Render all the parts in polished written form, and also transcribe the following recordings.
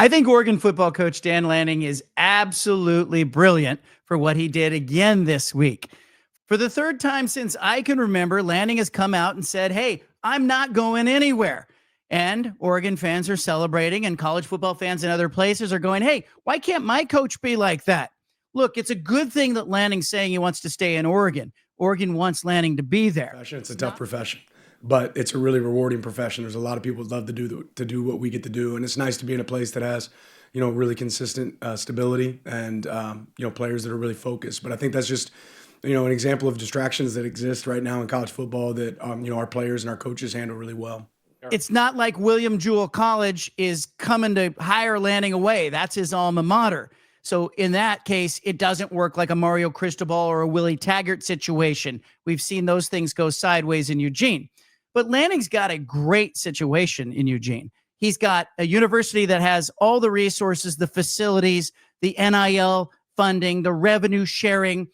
I think Oregon football coach Dan Lanning is absolutely brilliant for what he did again this week. For the third time since I can remember, Lanning has come out and said, hey, I'm not going anywhere. And Oregon fans are celebrating, and college football fans in other places are going, hey, why can't my coach be like that? Look, it's a good thing that Lanning's saying he wants to stay in Oregon. Oregon wants Lanning to be there. It's a tough profession, but it's a really rewarding profession. There's a lot of people who love to do what we get to do, and it's nice to be in a place that has, really consistent stability and players that are really focused. But I think that's just an example of distractions that exist right now in college football that our players and our coaches handle really well. It's not like William Jewell College is coming to hire Lanning away. That's his alma mater. So in that case, it doesn't work like a Mario Cristobal or a Willie Taggart situation. We've seen those things go sideways in Eugene. But Lanning's got a great situation in Eugene. He's got a university that has all the resources, the facilities, the NIL funding, the revenue sharing,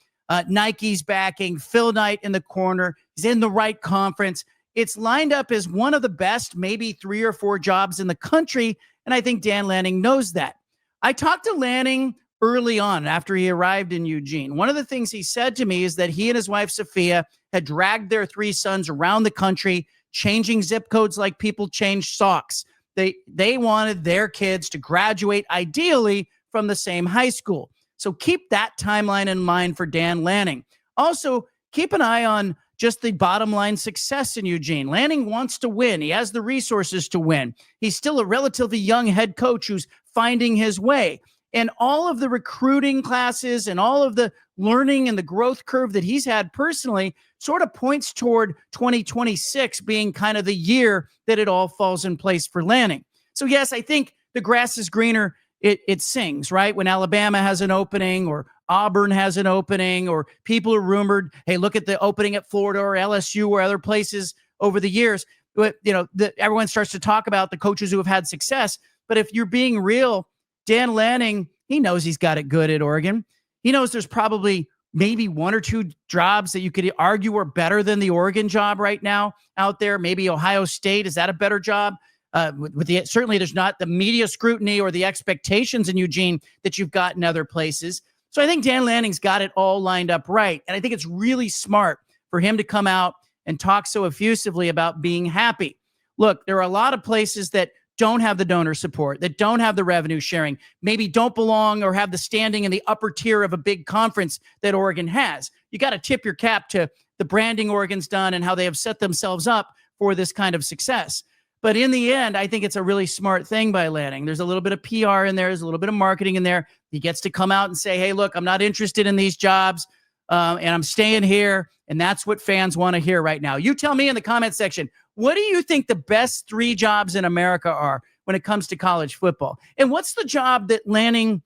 Nike's backing, Phil Knight in the corner. He's in the right conference. It's lined up as one of the best, maybe 3 or 4 jobs in the country, and I think Dan Lanning knows that. I talked to Lanning early on after he arrived in Eugene. One of the things he said to me is that he and his wife, Sophia, had dragged their 3 sons around the country, changing zip codes like people change socks. They wanted their kids to graduate, ideally, from the same high school. So keep that timeline in mind for Dan Lanning. Also, keep an eye on just the bottom line success in Eugene. Lanning wants to win. He has the resources to win. He's still a relatively young head coach who's finding his way. And all of the recruiting classes and all of the learning and the growth curve that he's had personally sort of points toward 2026 being kind of the year that it all falls in place for Lanning. So yes, I think the grass is greener. It sings, right? When Alabama has an opening or Auburn has an opening or people are rumored, hey, look at the opening at Florida or LSU or other places over the years. Everyone starts to talk about the coaches who have had success. But if you're being real, Dan Lanning, he knows he's got it good at Oregon. He knows there's probably maybe 1 or 2 jobs that you could argue are better than the Oregon job right now out there. Maybe Ohio State. Is that a better job? Certainly there's not the media scrutiny or the expectations in Eugene that you've got in other places. So I think Dan Lanning's got it all lined up right. And I think it's really smart for him to come out and talk so effusively about being happy. Look, there are a lot of places that don't have the donor support, that don't have the revenue sharing, maybe don't belong or have the standing in the upper tier of a big conference that Oregon has. You got to tip your cap to the branding Oregon's done and how they have set themselves up for this kind of success. But in the end, I think it's a really smart thing by Lanning. There's a little bit of PR in there. There's a little bit of marketing in there. He gets to come out and say, hey, look, I'm not interested in these jobs and I'm staying here. And that's what fans want to hear right now. You tell me in the comment section, what do you think the best 3 jobs in America are when it comes to college football? And what's the job that Lanning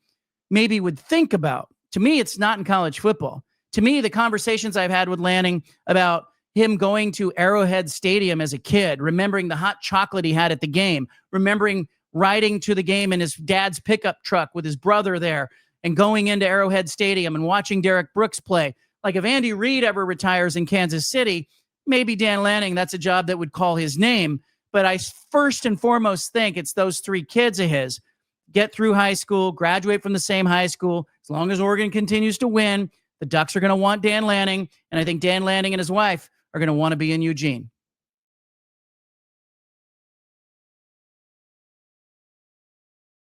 maybe would think about? To me, it's not in college football. To me, the conversations I've had with Lanning about him going to Arrowhead Stadium as a kid, remembering the hot chocolate he had at the game, remembering riding to the game in his dad's pickup truck with his brother there and going into Arrowhead Stadium and watching Derek Brooks play. Like if Andy Reid ever retires in Kansas City, maybe Dan Lanning, that's a job that would call his name. But I first and foremost think it's those 3 kids of his. Get through high school, graduate from the same high school. As long as Oregon continues to win, the Ducks are going to want Dan Lanning. And I think Dan Lanning and his wife are going to want to be in Eugene.